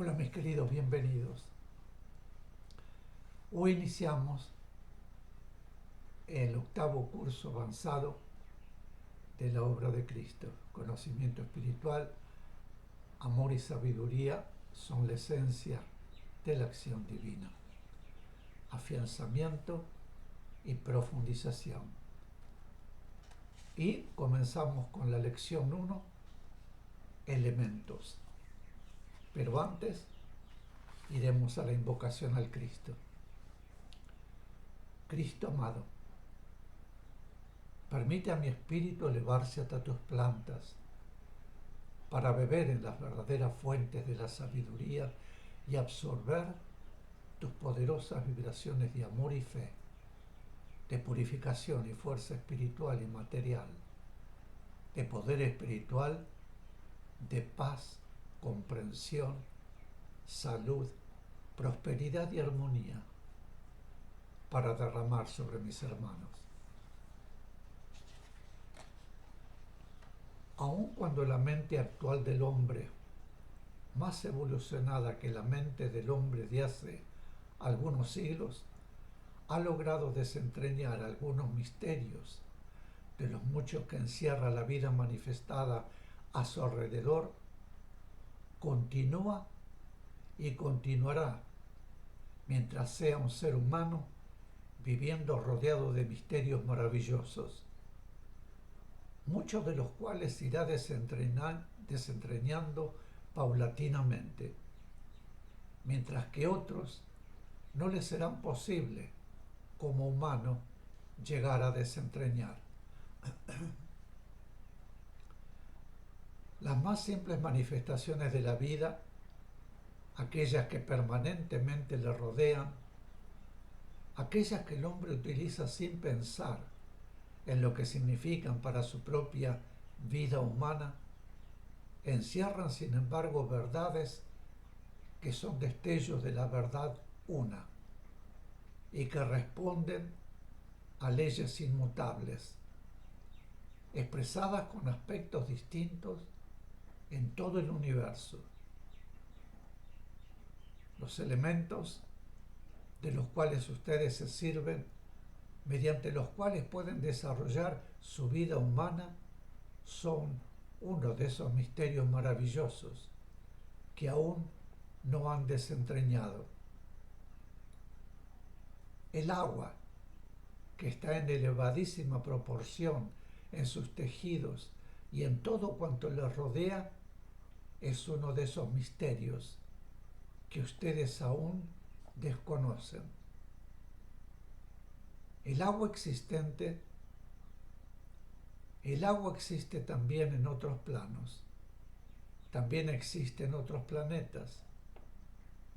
Hola mis queridos, bienvenidos. Hoy iniciamos el octavo curso avanzado de la obra de Cristo. Conocimiento espiritual, amor y sabiduría son la esencia de la acción divina. Afianzamiento y profundización. Y comenzamos con la lección 1, elementos. Pero antes iremos a la invocación al Cristo. Cristo amado, permite a mi espíritu elevarse hasta tus plantas, para beber en las verdaderas fuentes de la sabiduría y absorber tus poderosas vibraciones de amor y fe, de purificación y fuerza espiritual y material, de poder espiritual, de paz, comprensión, salud, prosperidad y armonía, para derramar sobre mis hermanos. Aun cuando la mente actual del hombre, más evolucionada que la mente del hombre de hace algunos siglos, ha logrado desentrañar algunos misterios de los muchos que encierra la vida manifestada a su alrededor, continúa y continuará mientras sea un ser humano viviendo rodeado de misterios maravillosos, muchos de los cuales irá desentrañando paulatinamente, mientras que otros no le serán posible como humano llegar a desentrañar. Las más simples manifestaciones de la vida, aquellas que permanentemente le rodean, aquellas que el hombre utiliza sin pensar en lo que significan para su propia vida humana, encierran sin embargo verdades que son destellos de la verdad una y que responden a leyes inmutables, expresadas con aspectos distintos en todo el universo. Los elementos de los cuales ustedes se sirven, mediante los cuales pueden desarrollar su vida humana, son uno de esos misterios maravillosos que aún no han desentrañado. El agua, que está en elevadísima proporción en sus tejidos y en todo cuanto les rodea, es uno de esos misterios que ustedes aún desconocen. El agua existe también en otros planos, también existe en otros planetas,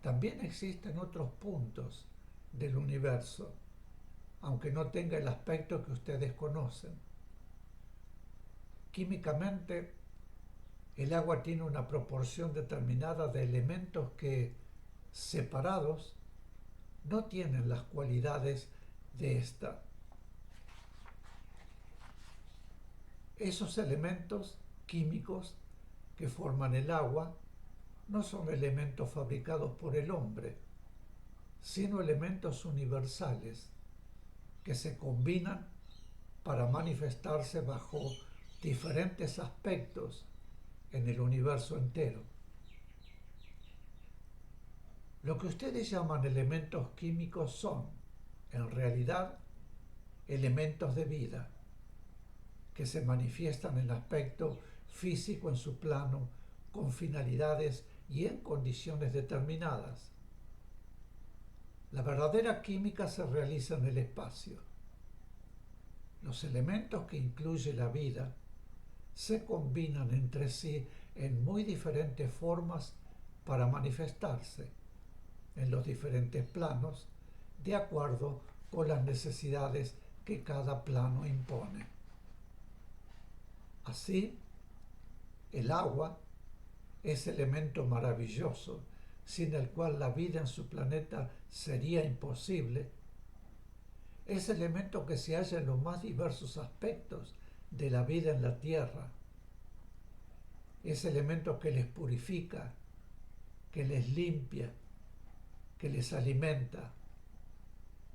también existe en otros puntos del universo, aunque no tenga el aspecto que ustedes conocen. Químicamente, el agua tiene una proporción determinada de elementos que, separados, no tienen las cualidades de esta. Esos elementos químicos que forman el agua no son elementos fabricados por el hombre, sino elementos universales que se combinan para manifestarse bajo diferentes aspectos en el universo entero. Lo que ustedes llaman elementos químicos son, en realidad, elementos de vida, que se manifiestan en aspecto físico en su plano, con finalidades y en condiciones determinadas. La verdadera química se realiza en el espacio. Los elementos que incluye la vida se combinan entre sí en muy diferentes formas para manifestarse en los diferentes planos de acuerdo con las necesidades que cada plano impone. Así, el agua es elemento maravilloso, sin el cual la vida en su planeta sería imposible. Es elemento que se halla en los más diversos aspectos de la vida en la Tierra. Es elemento que les purifica, que les limpia, que les alimenta.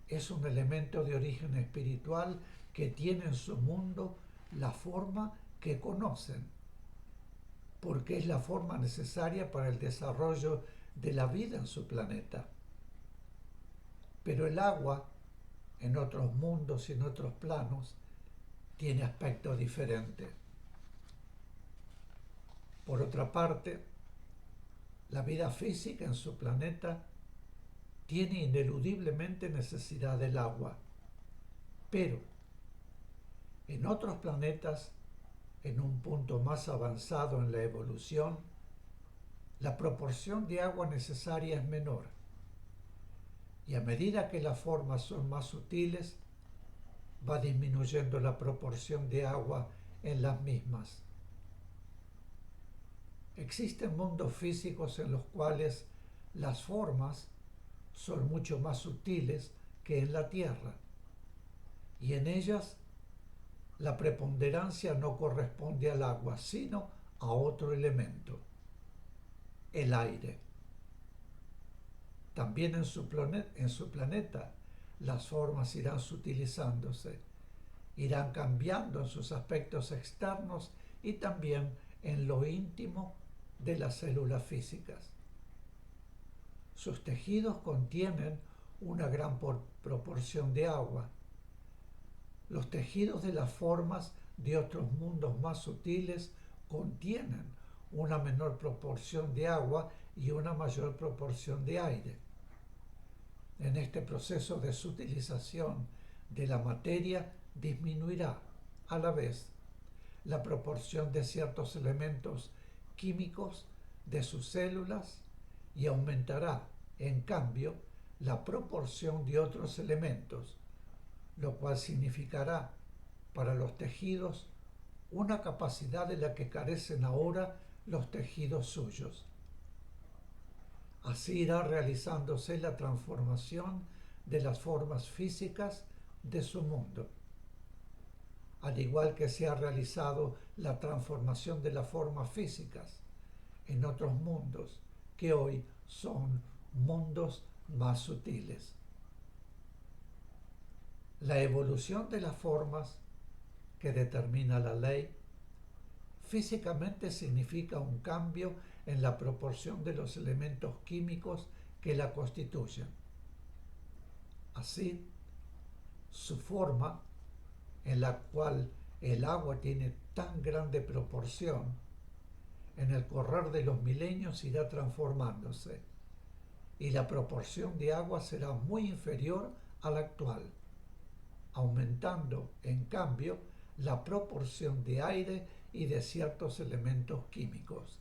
Es un elemento de origen espiritual que tiene en su mundo la forma que conocen, porque es la forma necesaria para el desarrollo de la vida en su planeta. Pero el agua, en otros mundos y en otros planos, tiene aspecto diferente. Por otra parte, la vida física en su planeta tiene ineludiblemente necesidad del agua, pero en otros planetas, en un punto más avanzado en la evolución, la proporción de agua necesaria es menor, y a medida que las formas son más sutiles, va disminuyendo la proporción de agua en las mismas. Existen mundos físicos en los cuales las formas son mucho más sutiles que en la Tierra, y en ellas la preponderancia no corresponde al agua, sino a otro elemento, el aire. También en su planeta las formas irán sutilizándose, irán cambiando en sus aspectos externos y también en lo íntimo de las células físicas. Sus tejidos contienen una gran proporción de agua. Los tejidos de las formas de otros mundos más sutiles contienen una menor proporción de agua y una mayor proporción de aire. En este proceso de sutilización de la materia disminuirá a la vez la proporción de ciertos elementos químicos de sus células y aumentará, en cambio, la proporción de otros elementos, lo cual significará para los tejidos una capacidad de la que carecen ahora los tejidos suyos. Así irá realizándose la transformación de las formas físicas de su mundo, al igual que se ha realizado la transformación de las formas físicas en otros mundos que hoy son mundos más sutiles. La evolución de las formas que determina la ley físicamente significa un cambio en la proporción de los elementos químicos que la constituyen. Así, su forma, en la cual el agua tiene tan grande proporción, en el correr de los milenios irá transformándose y la proporción de agua será muy inferior a la actual, aumentando, en cambio, la proporción de aire y de ciertos elementos químicos.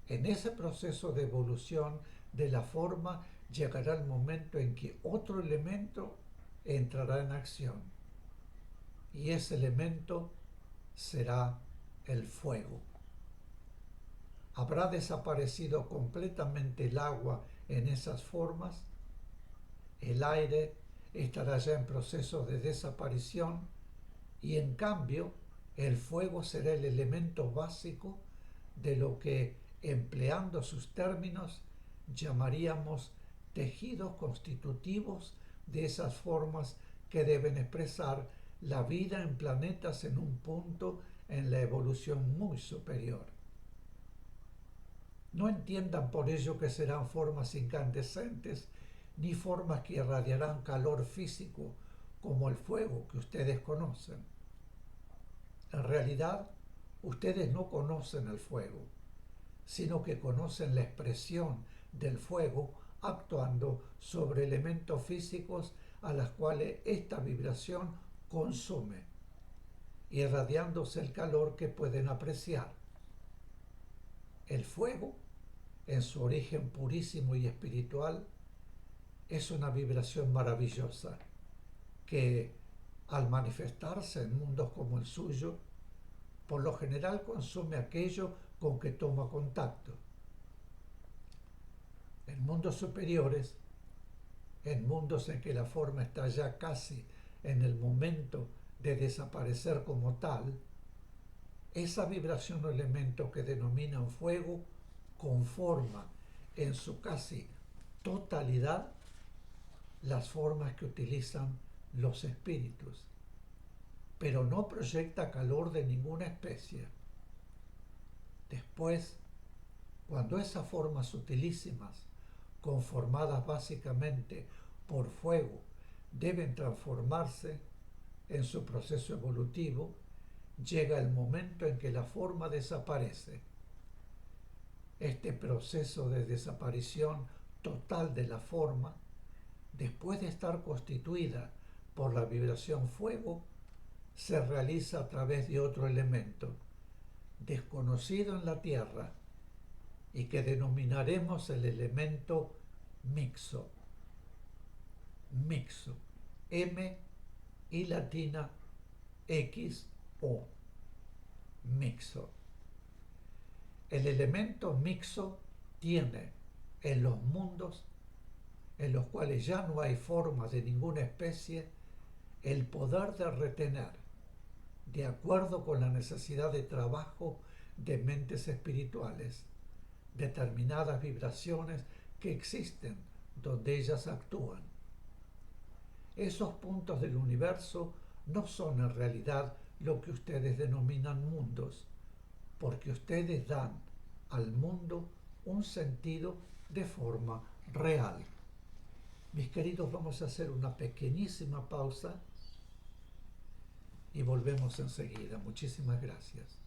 En ese proceso de evolución de la forma llegará el momento en que otro elemento entrará en acción, y ese elemento será el fuego. ¿Habrá desaparecido completamente el agua en esas formas? El aire estará ya en proceso de desaparición y en cambio el fuego será el elemento básico de lo que, empleando sus términos, llamaríamos tejidos constitutivos de esas formas que deben expresar la vida en planetas en un punto en la evolución muy superior. No entiendan por ello que serán formas incandescentes ni formas que irradiarán calor físico como el fuego que ustedes conocen. En realidad, ustedes no conocen el fuego, sino que conocen la expresión del fuego actuando sobre elementos físicos a los cuales esta vibración consume, irradiándose el calor que pueden apreciar. El fuego, en su origen purísimo y espiritual, es una vibración maravillosa que, al manifestarse en mundos como el suyo, por lo general consume aquello con que toma contacto. En mundos superiores, en mundos en que la forma está ya casi en el momento de desaparecer como tal, esa vibración o elemento que denominan fuego conforma en su casi totalidad las formas que utilizan los espíritus, pero no proyecta calor de ninguna especie. Después, cuando esas formas sutilísimas, conformadas básicamente por fuego, deben transformarse en su proceso evolutivo, llega el momento en que la forma desaparece. Este proceso de desaparición total de la forma, después de estar constituida por la vibración fuego, se realiza a través de otro elemento, desconocido en la Tierra, y que denominaremos el elemento mixo. Mixo. M y latina X O. Mixo. El elemento mixo tiene en los mundos en los cuales ya no hay forma de ninguna especie el poder de retener, de acuerdo con la necesidad de trabajo de mentes espirituales, determinadas vibraciones que existen donde ellas actúan. Esos puntos del universo no son en realidad lo que ustedes denominan mundos, porque ustedes dan al mundo un sentido de forma real. Mis queridos, vamos a hacer una pequeñísima pausa y volvemos enseguida. Muchísimas gracias.